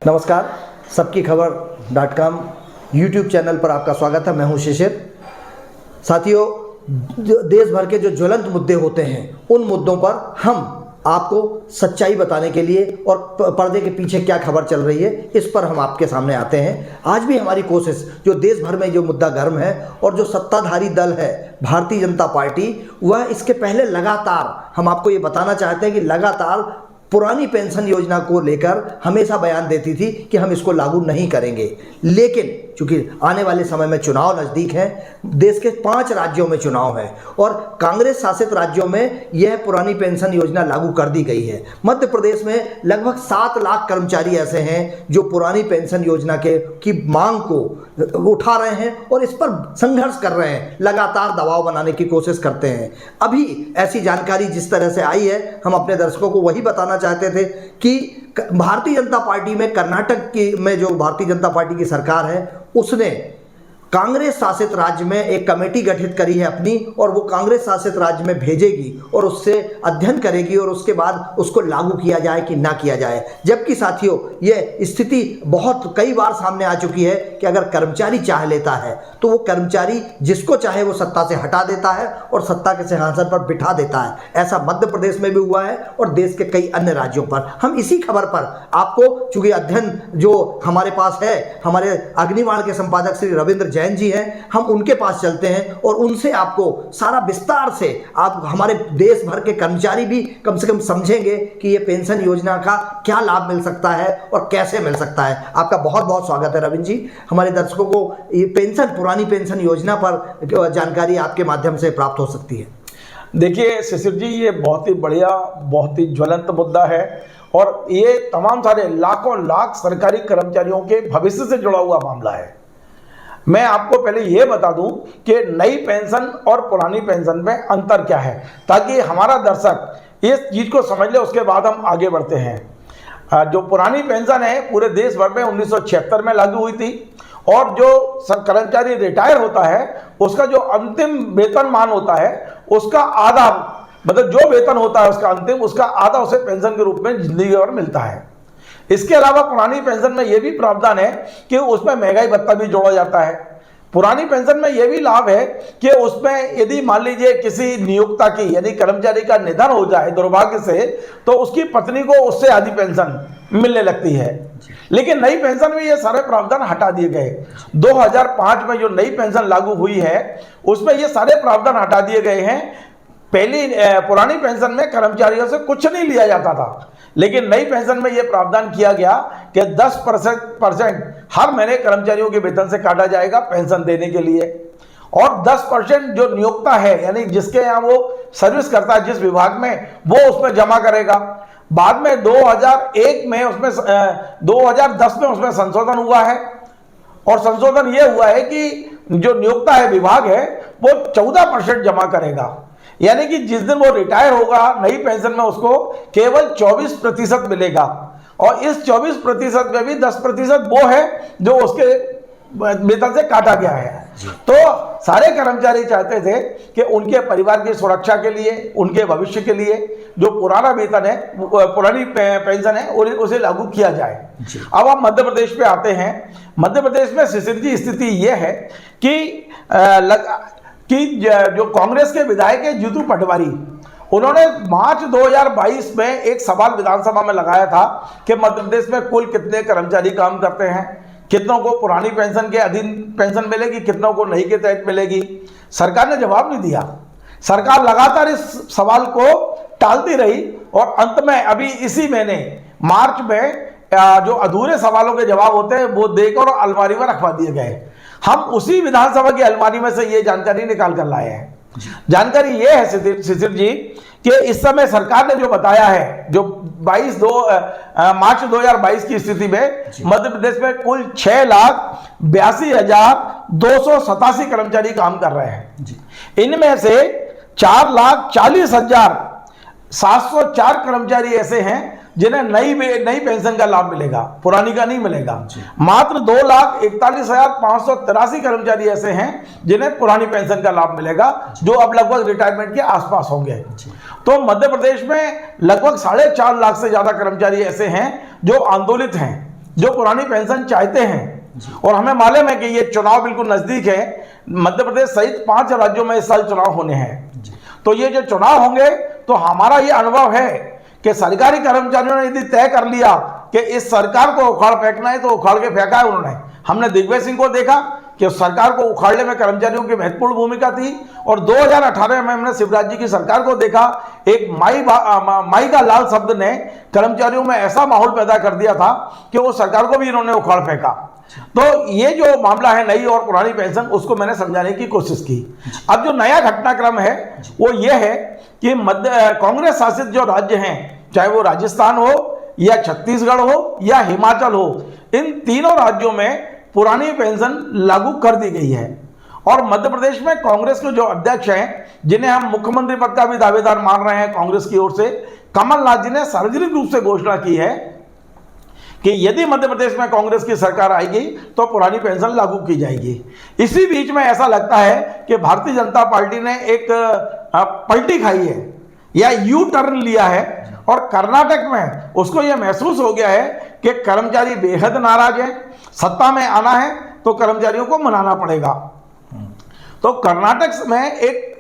नमस्कार, सबकी खबर.com YouTube channel पर आपका स्वागत है। मैं हूं शिशिर। साथियों, देश भर के जो ज्वलंत मुद्दे होते हैं उन मुद्दों पर हम आपको सच्चाई बताने के लिए और पर्दे के पीछे क्या खबर चल रही है इस पर हम आपके सामने आते हैं। आज भी हमारी कोशिश, जो देश भर में जो मुद्दा गर्म है और जो सत्ताधारी दल है भारतीय जनता पार्टी, वह इसके पहले लगातार हम आपको ये बताना चाहते हैं कि लगातार पुरानी पेंशन योजना को लेकर हमेशा बयान देती थी कि हम इसको लागू नहीं करेंगे। लेकिन चूंकि आने वाले समय में चुनाव नज़दीक हैं, देश के 5 राज्यों में चुनाव है और कांग्रेस शासित राज्यों में यह पुरानी पेंशन योजना लागू कर दी गई है। मध्य प्रदेश में लगभग 7 लाख कर्मचारी ऐसे हैं जो पुरानी पेंशन योजना की मांग को उठा रहे हैं और इस पर संघर्ष कर रहे हैं, लगातार दबाव बनाने की कोशिश करते हैं। अभी ऐसी जानकारी जिस तरह से आई है, हम अपने दर्शकों को वही बताना चाहते थे कि भारतीय जनता पार्टी में कर्नाटक में जो भारतीय जनता पार्टी की सरकार है, उसने कांग्रेस शासित राज्य में एक कमेटी गठित करी है अपनी, और वो कांग्रेस शासित राज्य में भेजेगी और उससे अध्ययन करेगी और उसके बाद उसको लागू किया जाए कि ना किया जाए। जबकि साथियों, ये स्थिति बहुत कई बार सामने आ चुकी है कि अगर कर्मचारी चाह लेता है तो वो कर्मचारी जिसको चाहे वो सत्ता से हटा देता है और सत्ता के सिंहासन पर बिठा देता है। ऐसा मध्य प्रदेश में भी हुआ है और देश के कई अन्य राज्यों पर। हम इसी खबर पर आपको, चूंकि अध्ययन जो हमारे पास है, हमारे अग्निबाण के संपादक श्री रविंद्र जैन जी हैं, हम उनके पास चलते हैं और उनसे आपको सारा विस्तार से, आप हमारे देश भर के कर्मचारी भी कम से कम समझेंगे कि ये पेंशन योजना का क्या लाभ मिल सकता है और कैसे मिल सकता है। आपका बहुत बहुत स्वागत है रविंद्र जी। हमारे दर्शकों को ये पुरानी पेंशन योजना पर जानकारी आपके माध्यम से प्राप्त हो सकती है। देखिए शिशिर जी, ये बहुत ही बढ़िया, बहुत ही ज्वलंत मुद्दा है और ये तमाम सारे लाखों लाख सरकारी कर्मचारियों के भविष्य से जुड़ा हुआ मामला है। मैं आपको पहले ये बता दूं कि नई पेंशन और पुरानी पेंशन में अंतर क्या है, ताकि हमारा दर्शक इस चीज़ को समझ ले, उसके बाद हम आगे बढ़ते हैं। जो पुरानी पेंशन है पूरे देश भर में 1976 में लागू हुई थी और जो कर्मचारी रिटायर होता है उसका जो अंतिम वेतनमान होता है उसका आधा, मतलब जो वेतन होता है उसका अंतिम, उसका आधा उसे पेंशन के रूप में जिंदगी भर मिलता है। इसके अलावा पुरानी पेंशन में यह भी प्रावधान है कि उसमें महंगाई भत्ता भी जोड़ा जाता है। पुरानी पेंशन में यह भी लाभ है कि उसमें यदि मान लीजिए किसी नियोक्ता की, यानी कर्मचारी का निधन हो जाए दुर्भाग्य से, तो उसकी पत्नी को उससे आधी पेंशन मिलने लगती है। लेकिन नई पेंशन में ये सारे प्रावधान हटा दिए गए। 2005 में जो नई पेंशन लागू हुई है उसमें ये सारे प्रावधान हटा दिए गए हैं। पहली पुरानी पेंशन में कर्मचारियों से कुछ नहीं लिया जाता था, लेकिन नई पेंशन में यह प्रावधान किया गया कि 10% हर महीने कर्मचारियों के वेतन से काटा जाएगा पेंशन देने के लिए, और 10% जो नियोक्ता है, यानी जिसके यहाँ वो सर्विस करता है जिस विभाग में, वो उसमें जमा करेगा। बाद में 2010 में उसमें संशोधन हुआ है और संशोधन ये हुआ है कि जो नियोक्ता है, विभाग है, वो 14% जमा करेगा। यानी कि जिस दिन वो रिटायर होगा नई पेंशन में उसको केवल 24% मिलेगा, और इस 24% में भी 10% वो है जो उसके वेतन से काटा गया है। तो सारे कर्मचारी चाहते थे कि उनके परिवार की सुरक्षा के लिए, उनके भविष्य के लिए जो पुराना वेतन है, पुरानी पेंशन है, उसे लागू किया जाए। अब हम मध्य प्रदेश पे आते हैं। मध्य प्रदेश में शिशिर जी स्थिति यह है कि जो कांग्रेस के विधायक है जीतू पटवारी, उन्होंने मार्च 2022 में एक सवाल विधानसभा में लगाया था कि मध्य प्रदेश में कुल कितने कर्मचारी काम करते हैं, कितनों को पुरानी पेंशन के अधीन पेंशन मिलेगी, कितनों को नई के तहत मिलेगी। सरकार ने जवाब नहीं दिया। सरकार लगातार इस सवाल को टालती रही और अंत में अभी इसी महीने मार्च में जो अधूरे सवालों के जवाब होते हैं वो देकर अलमारी में रखवा दिए गए। हम उसी विधानसभा की अलमारी में से ये जानकारी निकाल कर लाए हैं। जानकारी ये है शिशिर जी कि इस समय सरकार ने जो बताया है, जो मार्च 2022 की स्थिति में मध्य प्रदेश में कुल 6,82,287 कर्मचारी काम कर रहे हैं। इनमें से 4,40,704 कर्मचारी ऐसे हैं जिन्हें नई पेंशन का लाभ मिलेगा, पुरानी का नहीं मिलेगा। मात्र 2,41,583 कर्मचारी ऐसे हैं जिन्हें पुरानी पेंशन का लाभ मिलेगा, जो अब लगभग रिटायरमेंट के आसपास होंगे। तो मध्य प्रदेश में लगभग 4.5 लाख से ज्यादा कर्मचारी ऐसे हैं जो आंदोलित हैं, जो पुरानी पेंशन चाहते हैं। और हमें मालूम है कि ये चुनाव बिल्कुल नजदीक है, मध्य प्रदेश सहित 5 राज्यों में इस साल चुनाव होने हैं। तो ये जो चुनाव होंगे तो हमारा ये अनुभव है कि सरकारी कर्मचारियों ने यदि तय कर लिया कि इस सरकार को उखाड़ फेंकना है तो उखाड़ के फेंका है उन्होंने। हमने दिग्विजय सिंह को देखा कि उस सरकार को उखाड़ने में कर्मचारियों की महत्वपूर्ण भूमिका थी, और 2018 में हमने शिवराज जी की सरकार को देखा, एक माई का लाल शब्द ने कर्मचारियों में ऐसा माहौल पैदा कर दिया था कि वो सरकार को भी इन्होंने उखाड़ फेंका। तो ये जो मामला है नई और पुरानी पेंशन, उसको मैंने समझाने की कोशिश की। अब जो नया घटनाक्रम है वो ये है कि कांग्रेस शासित जो राज्य हैं, चाहे वो राजस्थान हो या छत्तीसगढ़ हो या हिमाचल हो, इन तीनों राज्यों में पुरानी पेंशन लागू कर दी गई है। और मध्य प्रदेश में कांग्रेस के जो अध्यक्ष हैं, जिन्हें हम मुख्यमंत्री पद का भी दावेदार मान रहे हैं कांग्रेस की ओर से, कमलनाथ जी ने सार्वजनिक रूप से घोषणा की है कि यदि मध्य प्रदेश में कांग्रेस की सरकार आएगी तो पुरानी पेंशन लागू की जाएगी। इसी बीच में ऐसा लगता है कि भारतीय जनता पार्टी ने एक पलटी खाई है या यू टर्न लिया है, और कर्नाटक में उसको यह महसूस हो गया है कि कर्मचारी बेहद नाराज है, सत्ता में आना है तो कर्मचारियों को मनाना पड़ेगा। तो कर्नाटक में एक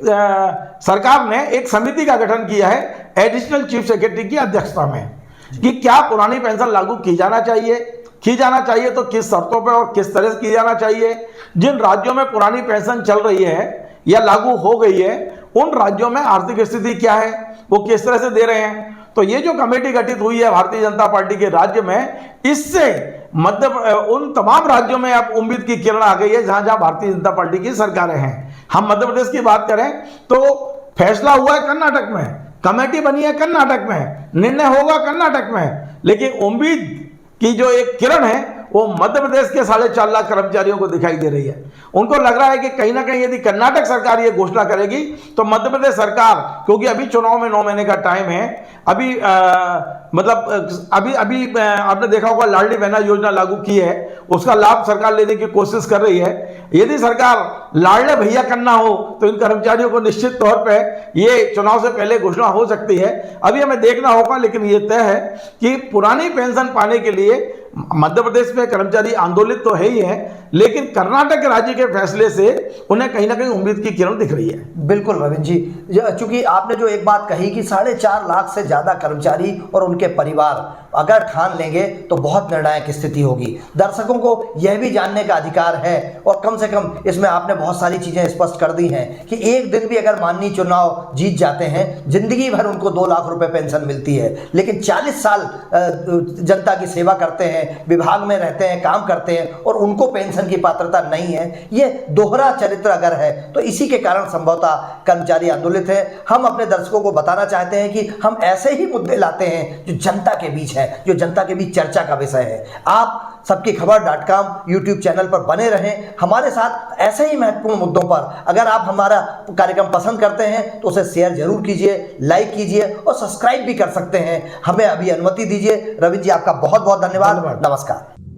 सरकार ने एक समिति का गठन किया है एडिशनल चीफ सेक्रेटरी की अध्यक्षता में, कि क्या पुरानी पेंशन लागू की जाना चाहिए तो किस शर्तों पर और किस तरह से की जाना चाहिए। जिन राज्यों में पुरानी पेंशन चल रही है या लागू हो गई है, उन राज्यों में आर्थिक स्थिति क्या है, वो किस तरह से दे रहे हैं। तो ये जो कमेटी गठित हुई है भारतीय जनता पार्टी के राज्य में, इससे उन तमाम राज्यों में अब उम्मीद की किरण आ गई है जहां जहां भारतीय जनता पार्टी की सरकारें हैं। हम मध्य प्रदेश की बात करें तो फैसला हुआ है कर्नाटक में, कमेटी बनी है कर्नाटक में, निर्णय होगा कर्नाटक में, लेकिन उम्मीद की जो एक किरण है वो मध्य प्रदेश के 4.5 लाख कर्मचारियों को दिखाई दे रही है। उनको लग रहा है कि कहीं ना कहीं यदि कर्नाटक सरकार ये घोषणा करेगी तो मध्य प्रदेश सरकार, क्योंकि अभी चुनाव में 9 महीने का टाइम है, अभी आपने देखा होगा लाडली बहना योजना लागू की है, उसका लाभ सरकार लेने की कोशिश कर रही है। यदि सरकार लाडले भैया करना हो तो इन कर्मचारियों को निश्चित तौर पे ये चुनाव से पहले घोषणा हो सकती है। अभी हमें देखना होगा, लेकिन ये तय है कि पुरानी पेंशन पाने के लिए मध्य प्रदेश में कर्मचारी आंदोलित तो है ही है, लेकिन कर्नाटक राज्य के फैसले से उन्हें कहीं ना कहीं उम्मीद की किरण दिख रही है। बिल्कुल रविंद्र जी, चूंकि आपने जो एक बात कही कि 4.5 लाख से ज़्यादा कर्मचारी और उनके परिवार अगर ठान लेंगे तो बहुत निर्णायक स्थिति होगी। दर्शकों को यह भी जानने का अधिकार है, और कम से कम इसमें आपने बहुत सारी चीज़ें स्पष्ट कर दी हैं कि एक दिन भी अगर माननीय चुनाव जीत जाते हैं, जिंदगी भर उनको 2 लाख रुपए पेंशन मिलती है, लेकिन 40 साल जनता की सेवा करते हैं, विभाग में रहते हैं, काम करते हैं, और उनको पेंशन की पात्रता नहीं है। ये दोहरा चरित्र अगर है तो इसी के कारण संभवतः कर्मचारी आंदोलित है। हम अपने दर्शकों को बताना चाहते हैं कि हम ऐसे ही मुद्दे लाते हैं जो जनता के बीच है, जो जनता के बीच चर्चा का विषय है। आप सबकी खबर.com यूट्यूब चैनल पर बने रहें हमारे साथ ऐसे ही महत्वपूर्ण मुद्दों पर। अगर आप हमारा कार्यक्रम पसंद करते हैं तो उसे शेयर जरूर कीजिए, लाइक कीजिए और सब्सक्राइब भी कर सकते हैं। हमें अभी अनुमति दीजिए। रविंद्र जी, आपका बहुत बहुत धन्यवाद। नमस्कार।